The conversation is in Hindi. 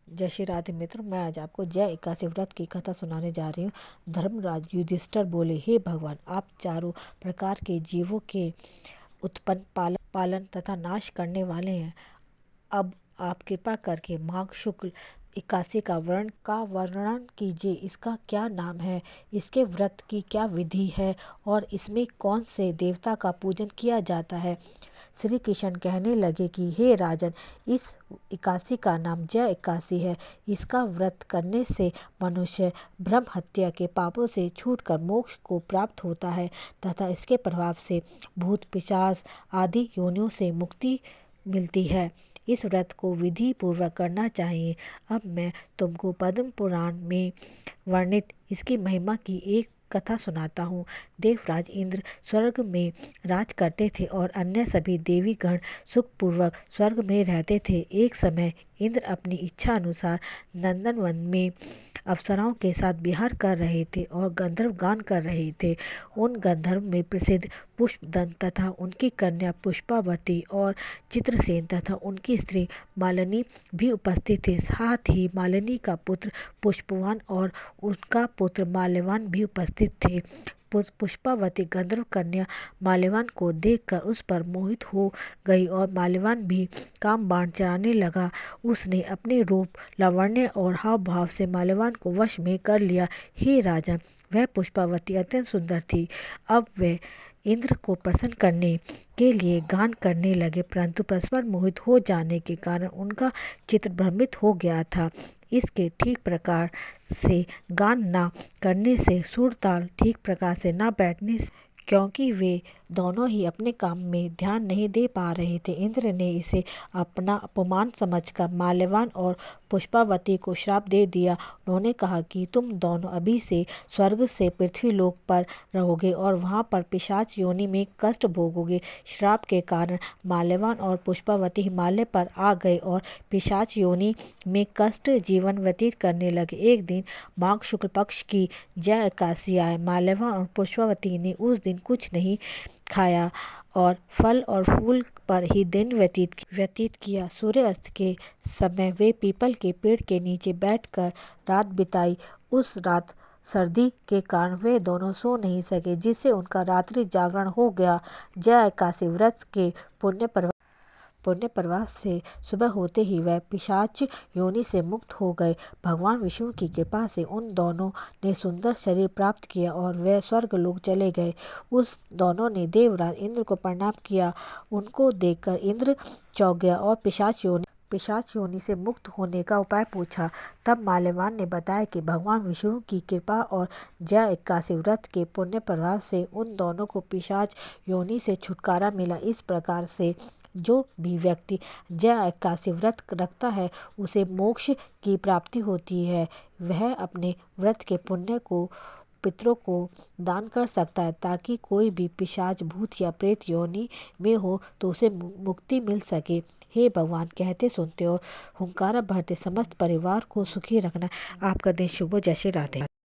जय श्री राधे मित्र, मैं आज आपको जय एकादशी व्रत की कथा सुनाने जा रही हूँ। धर्मराज युधिष्ठिर बोले, हे भगवान, आप चारों प्रकार के जीवों के उत्पन्न, पालन तथा नाश करने वाले हैं। अब आप कृपा करके माघ शुक्ल एकादशी का वर्णन कीजिए। इसका क्या नाम है, इसके व्रत की क्या विधि है और इसमें कौन से देवता का पूजन किया जाता है। श्री कृष्ण कहने लगे कि हे राजन, इस एकादशी का नाम जय एकादशी है। इसका व्रत करने से मनुष्य ब्रह्म हत्या के पापों से छूटकर मोक्ष को प्राप्त होता है तथा इसके प्रभाव से भूत पिशाच आदि योनियों से मुक्ति मिलती है। इस व्रत को विधि पूर्वक करना चाहिए। अब मैं तुमको पद्म पुराण में वर्णित इसकी महिमा की एक कथा सुनाता हूँ। देवराज इंद्र स्वर्ग में राज करते थे और अन्य सभी देवी गण सुखपूर्वक स्वर्ग में रहते थे। एक समय इंद्र अपनी इच्छा अनुसार नंदनवन में अप्सराओं के साथ विहार कर रहे थे और गंधर्व गान कर रहे थे। उन गंधर्व में प्रसिद्ध पुष्पदंत तथा उनकी कन्या पुष्पावती और चित्रसेन तथा उनकी स्त्री मालिनी भी उपस्थित थे। साथ ही मालिनी का पुत्र पुष्पवान और उनका पुत्र माल्यवान भी उपस्थित थे। पुष्पावती गंधर्व कन्या माल्यवान को देखकर उस पर मोहित हो गई और माल्यवान भी काम बाण चलाने लगा। उसने अपने रूप, लावण्य और हाव भाव से माल्यवान को वश में कर लिया। हे राजन, वह पुष्पावती अत्यंत सुंदर थी। अब वह इंद्र को प्रसन्न करने के लिए गान करने लगे, परंतु परस्पर मोहित हो जाने के कारण उनका चित्त भ्रमित हो गया था। इसके ठीक प्रकार से गान न करने से, सुर ताल ठीक प्रकार से न बैठने से, क्योंकि वे दोनों ही अपने काम में ध्यान नहीं दे पा रहे थे, इंद्र ने इसे अपना अपमान समझकर माल्यवान और पुष्पावती को श्राप दे दिया। उन्होंने कहा कि तुम दोनों अभी से स्वर्ग से पृथ्वी लोक पर रहोगे और वहां पर पिशाच योनि में कष्ट भोगोगे। श्राप के कारण माल्यवान और पुष्पावती हिमालय पर आ गए और पिशाच योनि में कष्ट जीवन व्यतीत करने लगे। एक दिन माघ शुक्ल पक्ष की जय एकादशी आए। माल्यवान और पुष्पावती ने उस दिन कुछ नहीं खाया और फल और फूल पर ही दिन व्यतीत किया। सूर्यास्त के समय वे पीपल के पेड़ के नीचे बैठकर रात बिताई। उस रात सर्दी के कारण वे दोनों सो नहीं सके, जिससे उनका रात्रि जागरण हो गया। जय एकादशी व्रत के पुण्य प्रभाव से सुबह होते ही वह पिशाच योनि से मुक्त हो गए। भगवान विष्णु की कृपा से उन दोनों ने सुंदर शरीर प्राप्त किया और वे स्वर्ग लोक चले गए। उस दोनों ने देवराज इंद्र को प्रणाम किया। उनको देखकर इंद्र चौंक गया और पिशाच योनि से मुक्त होने का उपाय पूछा। तब माल्यवान ने बताया कि भगवान विष्णु की कृपा और जय एकादशी व्रत के पुण्य प्रभाव से उन दोनों को पिशाच योनि से छुटकारा मिला। इस प्रकार से जो भी व्यक्ति जय एकादशी व्रत रखता है उसे मोक्ष की प्राप्ति होती है। वह अपने व्रत के पुण्य को पितरों को दान कर सकता है, ताकि कोई भी पिशाच, भूत या प्रेत योनि में हो तो उसे मुक्ति मिल सके। हे भगवान, कहते सुनते और हुंकारा भरते समस्त परिवार को सुखी रखना। आपका दिन शुभ हो। जय श्री राधे।